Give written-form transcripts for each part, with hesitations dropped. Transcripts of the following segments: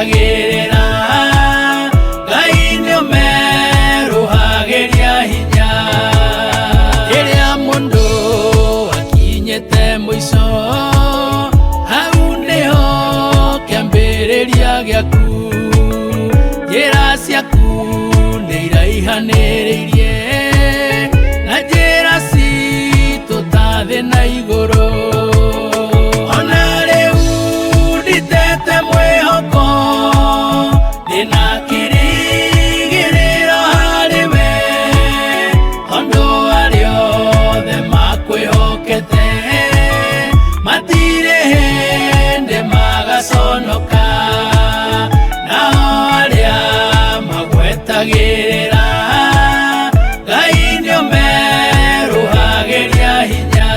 magwetagĩrĩra Ngai nĩũmeruhagĩria hinya rĩrĩa mũndũ akinyĩte mũico hau nĩho kĩambĩrĩria gĩaku njĩra ciaku nĩiraihanĩrĩirie na njĩra citũ ta thĩ na igũrũ ona rĩu nditete mwĩhoko ndĩna kĩrĩgĩrĩro harĩwe tondũ arĩa othe makwĩhokete matirĩ hĩndĩ magaconoka nao arĩa magwetagĩrĩra Ngai nĩũmeruhagĩria hinya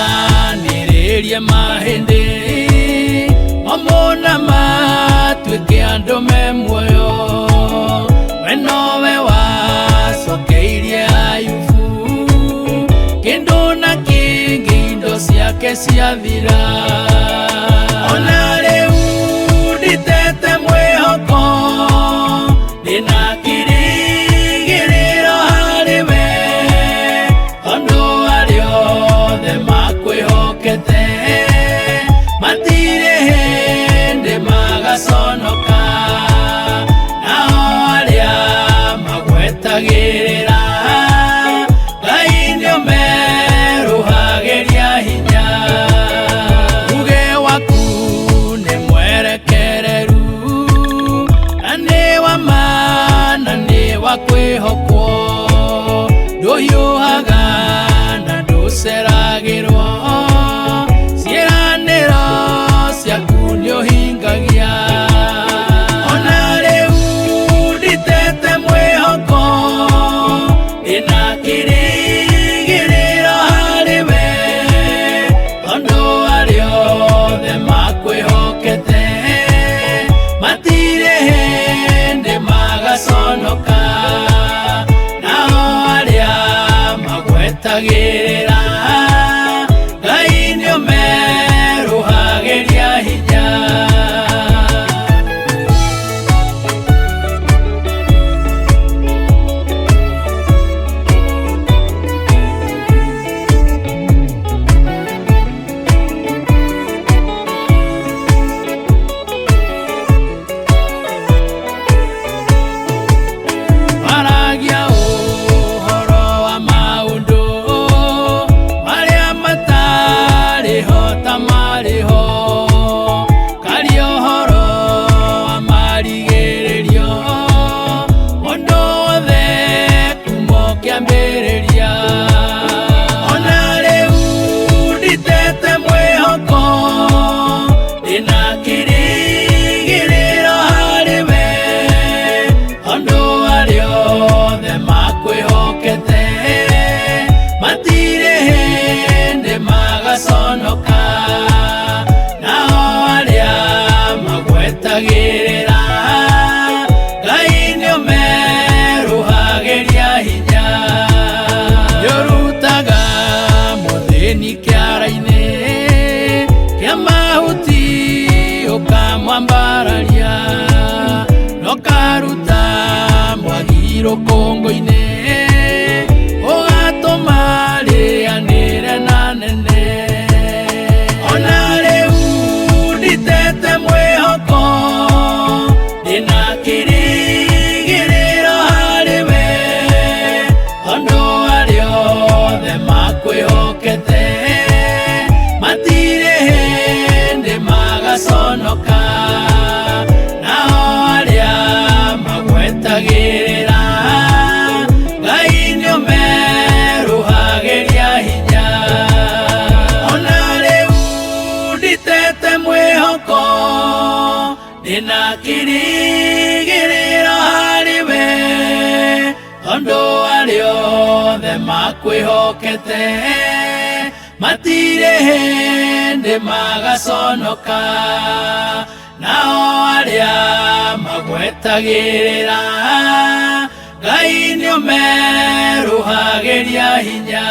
cokanĩrĩrie mahĩndĩ mamona matuĩke andũ me muoyo we nowe wacokeirie Ayubu kĩndũ na kĩngĩ indo ciake ciathira ona rĩu nditete mwĩhoko ndĩna kĩrĩgĩrĩro harĩwe tondũ arĩa othe makwĩhokete matirĩ hĩndĩ magaconoka nao arĩa magwetagĩrĩra Ngai nĩũmeruhagĩria hinya uge waku nĩ mwerekereru na nĩ wa ma na nĩ wa kwĩhokwo ndũhiũhaga na ndũceragĩrwo ciĩranĩro ciaku nĩũhingagia ona rĩu nditete mwĩhoko ndĩna kĩrĩgĩrĩro harĩwe tondũ arĩa othe makwĩhokete matirĩ hĩndĩ magaconoka nao arĩa magwetagĩrĩra Ngai nĩũmeruhagĩria hinya maragia ũhoro wa maũndũ marĩa matarĩho ta marĩho karia ũhoro wa marigĩrĩrio mũndũ wothe kuma kĩambĩrĩria ona rĩu nditete mwĩhoko ndĩna kĩrĩgĩrĩro harĩwe tondũ arĩa othe makwĩhokete matirĩ hĩndĩ magaconoka nao arĩa magwetagĩrĩra Ngai nĩũmeruhagĩria hinya nĩũrutaga mũthĩni kĩara-inĩ kĩa mahuti ũkamwambararia nokaruta mwagi rũkũngũ-inĩ ũgatũma rĩanĩre na nene ona rĩu nditete mwĩhoko ndĩna kĩrĩgĩrĩro harĩwe tondũ arĩa othe makwĩhokete matirĩ hĩndĩ magaconoka nao arĩa magwetagĩrĩra Ngai nĩũmeruhagĩria hinya ona rĩu nditete mwĩhoko ndĩna kĩrĩgĩrĩro harĩwe tondũ arĩa othe makwĩhokete matirĩ hĩndĩ magaconoka, nao arĩa magwetagĩrĩra Ngai nĩũmerũhagĩria hinya.